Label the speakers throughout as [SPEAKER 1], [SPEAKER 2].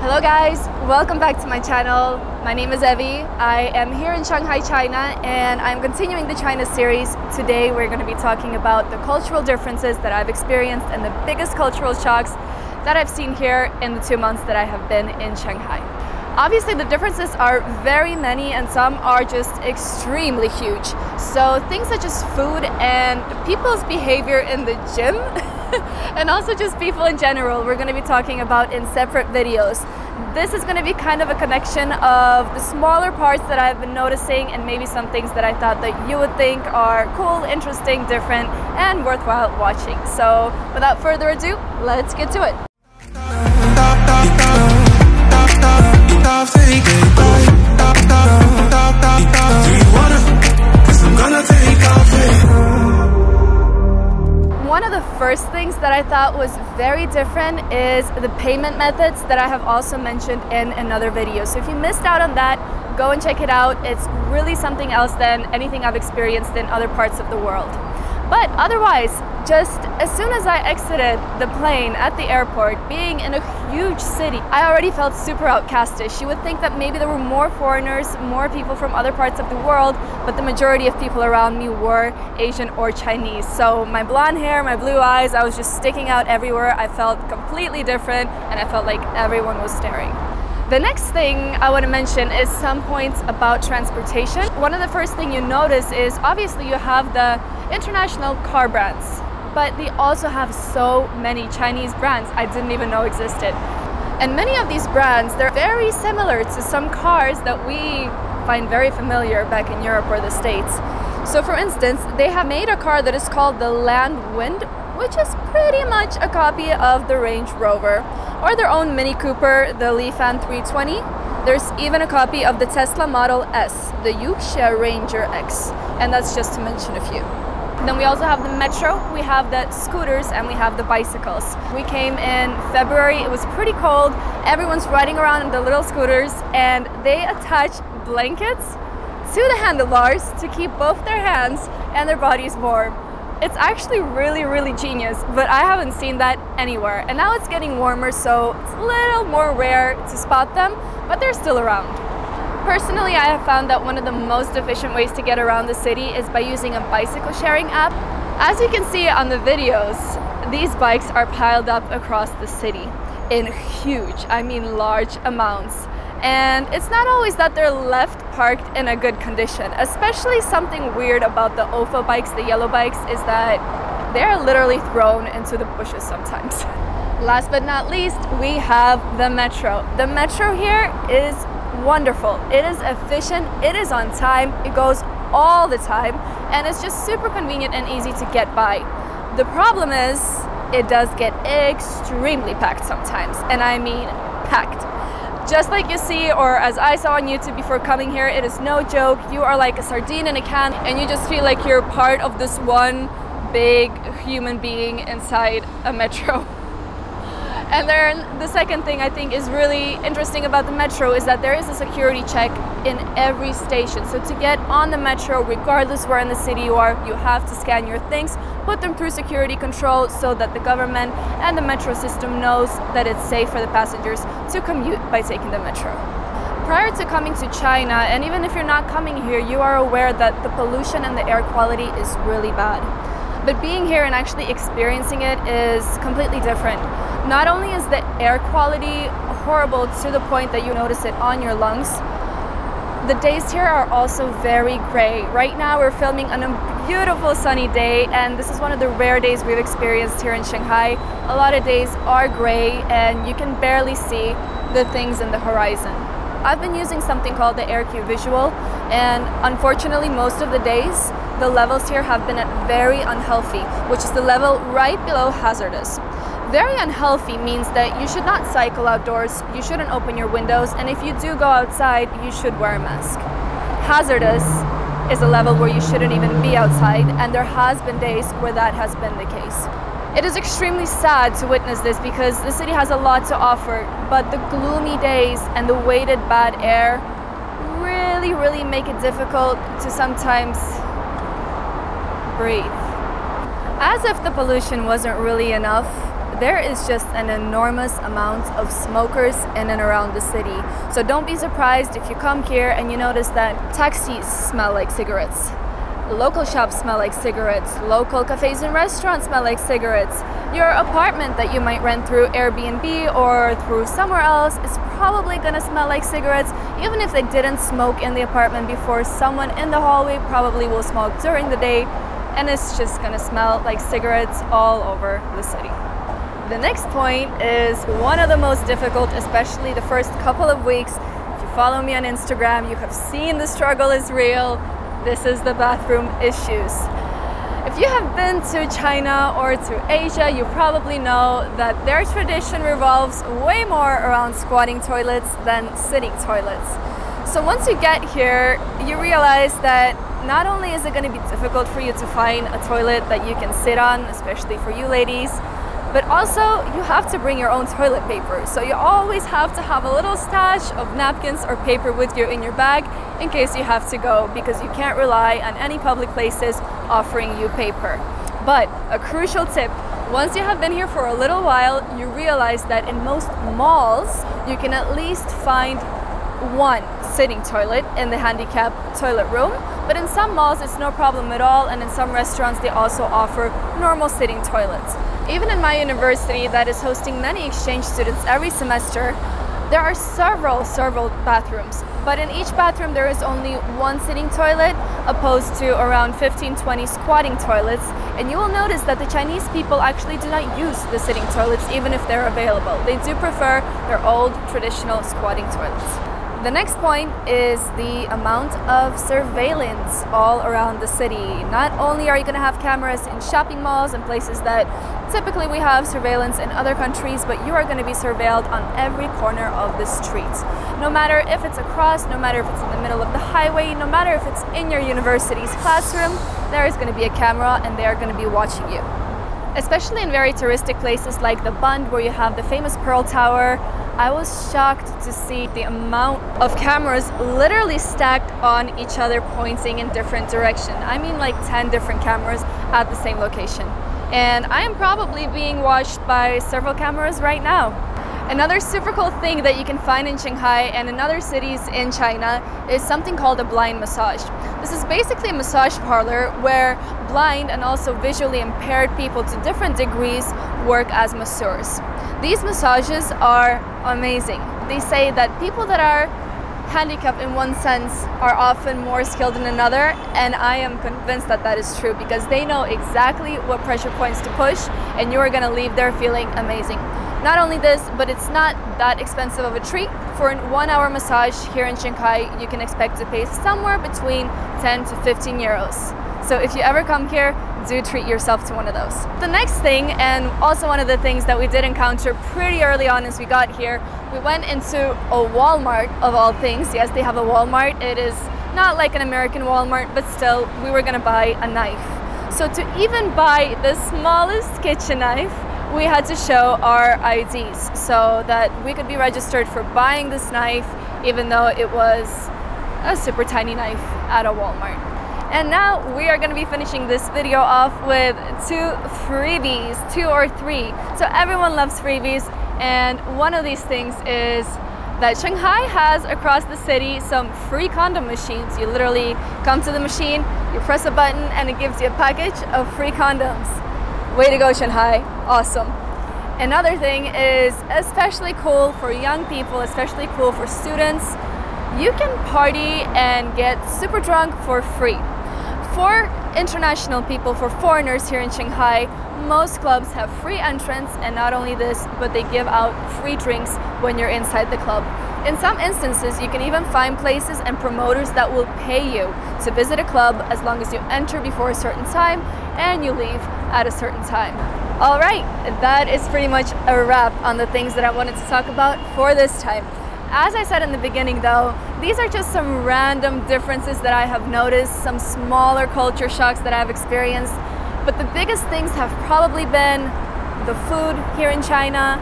[SPEAKER 1] Hello guys, welcome back to my channel. My name is Evie. I am here in Shanghai, China, and I'm continuing the China series. Today we're going to be talking about the cultural differences that I've experienced and the biggest cultural shocks that I've seen here in the 2 months that I have been in Shanghai. Obviously the differences are very many and some are just extremely huge. So things such as food and people's behavior in the gym and also just people in general, we're going to be talking about in separate videos. This is going to be kind of a connection of the smaller parts that I've been noticing and maybe some things that I thought that you would think are cool, interesting, different, and worthwhile watching. So without further ado, let's get to it. One of the first things that I thought was very different is the payment methods that I have also mentioned in another video. So if you missed out on that, go and check it out. It's really something else than anything I've experienced in other parts of the world. But otherwise, just as soon as I exited the plane at the airport, being in a huge city, I already felt super outcastish. You would think that maybe there were more foreigners, more people from other parts of the world, but the majority of people around me were Asian or Chinese. So my blonde hair, my blue eyes, I was just sticking out everywhere. I felt completely different and I felt like everyone was staring. The next thing I want to mention is some points about transportation. One of the first things you notice is obviously you have the international car brands, but they also have so many Chinese brands I didn't even know existed. And many of these brands, they're very similar to some cars that we find very familiar back in Europe or the States. So for instance, they have made a car that is called the Land Wind, which is pretty much a copy of the Range Rover, or their own Mini Cooper, the Lifan 320. There's even a copy of the Tesla Model S, the Yorkshire Ranger X, and that's just to mention a few. Then we also have the metro, we have the scooters, and we have the bicycles. We came in February, it was pretty cold, everyone's riding around in the little scooters, and they attach blankets to the handlebars to keep both their hands and their bodies warm. It's actually really genius, but I haven't seen that anywhere. And now it's getting warmer, so it's a little more rare to spot them, but they're still around. Personally, I have found that one of the most efficient ways to get around the city is by using a bicycle sharing app. As you can see on the videos, these bikes are piled up across the city in huge, I mean large amounts. And it's not always that they're left parked in a good condition. Especially something weird about the OFO bikes, the yellow bikes, is that they're literally thrown into the bushes sometimes. Last but not least, we have the metro. The metro here is wonderful. It is efficient, it is on time, it goes all the time, and it's just super convenient and easy to get by. The problem is, it does get extremely packed sometimes, and I mean packed. Just like you see, or as I saw on YouTube before coming here, it is no joke. You are like a sardine in a can and you just feel like you're part of this one big human being inside a metro. And then the second thing I think is really interesting about the metro is that there is a security check in every station. So to get on the metro, regardless where in the city you are, you have to scan your things, put them through security control so that the government and the metro system knows that it's safe for the passengers to commute by taking the metro. Prior to coming to China, and even if you're not coming here, you are aware that the pollution and the air quality is really bad. But being here and actually experiencing it is completely different. Not only is the air quality horrible to the point that you notice it on your lungs, the days here are also very gray. Right now we're filming on a beautiful sunny day, and this is one of the rare days we've experienced here in Shanghai. A lot of days are gray and you can barely see the things in the horizon. I've been using something called the AirQ Visual, and unfortunately most of the days the levels here have been at very unhealthy, which is the level right below hazardous. Very unhealthy means that you should not cycle outdoors, you shouldn't open your windows, and if you do go outside, you should wear a mask. Hazardous is a level where you shouldn't even be outside, and there has been days where that has been the case. It is extremely sad to witness this because the city has a lot to offer, but the gloomy days and the weighted bad air really make it difficult to sometimes breathe. As if the pollution wasn't really enough, there is just an enormous amount of smokers in and around the city. So don't be surprised if you come here and you notice that taxis smell like cigarettes, local shops smell like cigarettes, local cafes and restaurants smell like cigarettes. Your apartment that you might rent through Airbnb or through somewhere else is probably gonna smell like cigarettes. Even if they didn't smoke in the apartment before, someone in the hallway probably will smoke during the day, and it's just gonna smell like cigarettes all over the city. The next point is one of the most difficult, especially the first couple of weeks. If you follow me on Instagram, you have seen the struggle is real. This is the bathroom issues. If you have been to China or to Asia, you probably know that their tradition revolves way more around squatting toilets than sitting toilets. So once you get here, you realize that not only is it going to be difficult for you to find a toilet that you can sit on, especially for you ladies, but also you have to bring your own toilet paper. So you always have to have a little stash of napkins or paper with you in your bag in case you have to go, because you can't rely on any public places offering you paper. But a crucial tip, once you have been here for a little while, you realize that in most malls, you can at least find one sitting toilet in the handicapped toilet room. But in some malls, it's no problem at all, and in some restaurants, they also offer normal sitting toilets. Even in my university that is hosting many exchange students every semester, there are several bathrooms, but in each bathroom there is only one sitting toilet opposed to around 15-20 squatting toilets. And you will notice that the Chinese people actually do not use the sitting toilets even if they're available. They do prefer their old traditional squatting toilets. The next point is the amount of surveillance all around the city. Not only are you going to have cameras in shopping malls and places that typically we have surveillance in other countries, but you are going to be surveilled on every corner of the streets. No matter if it's across, no matter if it's in the middle of the highway, no matter if it's in your university's classroom, there is going to be a camera and they are going to be watching you. Especially in very touristic places like the Bund, where you have the famous Pearl Tower, I was shocked to see the amount of cameras literally stacked on each other pointing in different directions. I mean like 10 different cameras at the same location. And I am probably being watched by several cameras right now. Another super cool thing that you can find in Shanghai and in other cities in China is something called a blind massage. This is basically a massage parlor where blind and also visually impaired people to different degrees work as masseurs. These massages are amazing. They say that people that are handicapped in one sense are often more skilled in another, and I am convinced that that is true because they know exactly what pressure points to push, and you are going to leave there feeling amazing. Not only this, but it's not that expensive of a treat. For a 1-hour massage here in Shanghai, you can expect to pay somewhere between 10 to 15 euros. So if you ever come here, do treat yourself to one of those. The next thing, and also one of the things that we did encounter pretty early on as we got here, we went into a Walmart of all things. Yes, they have a Walmart. It is not like an American Walmart, but still, we were gonna buy a knife. So to even buy the smallest kitchen knife, we had to show our IDs so that we could be registered for buying this knife, even though it was a super tiny knife at a Walmart. And now we are going to be finishing this video off with 2 freebies, 2 or 3. So everyone loves freebies, and one of these things is that Shanghai has across the city some free condom machines. You literally come to the machine, you press a button, and it gives you a package of free condoms. Way to go, Shanghai. Awesome. Another thing is especially cool for young people, especially cool for students. You can party and get super drunk for free. For international people, for foreigners here in Shanghai, most clubs have free entrance, and not only this, but they give out free drinks when you're inside the club. In some instances, you can even find places and promoters that will pay you to visit a club as long as you enter before a certain time and you leave at a certain time. All right, that is pretty much a wrap on the things that I wanted to talk about for this time. As I said in the beginning though, these are just some random differences that I have noticed, some smaller culture shocks that I've experienced, but the biggest things have probably been the food here in China,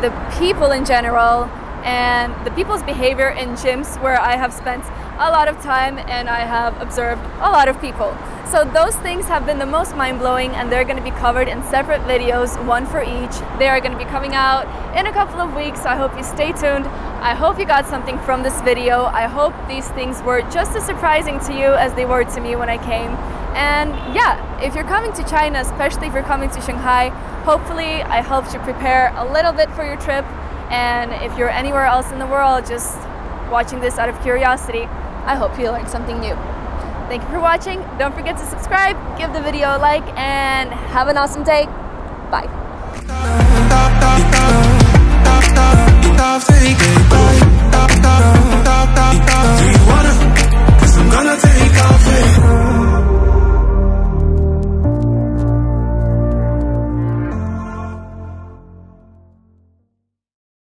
[SPEAKER 1] the people in general, and the people's behavior in gyms where I have spent a lot of time and I have observed a lot of people. So those things have been the most mind-blowing, and they're going to be covered in separate videos, one for each. They are going to be coming out in a couple of weeks, so I hope you stay tuned. I hope you got something from this video. I hope these things were just as surprising to you as they were to me when I came. And yeah, if you're coming to China, especially if you're coming to Shanghai, hopefully I helped you prepare a little bit for your trip. And if you're anywhere else in the world just watching this out of curiosity, I hope you learned something new. Thank you for watching. Don't forget to subscribe, give the video a like, and have an awesome day. Bye.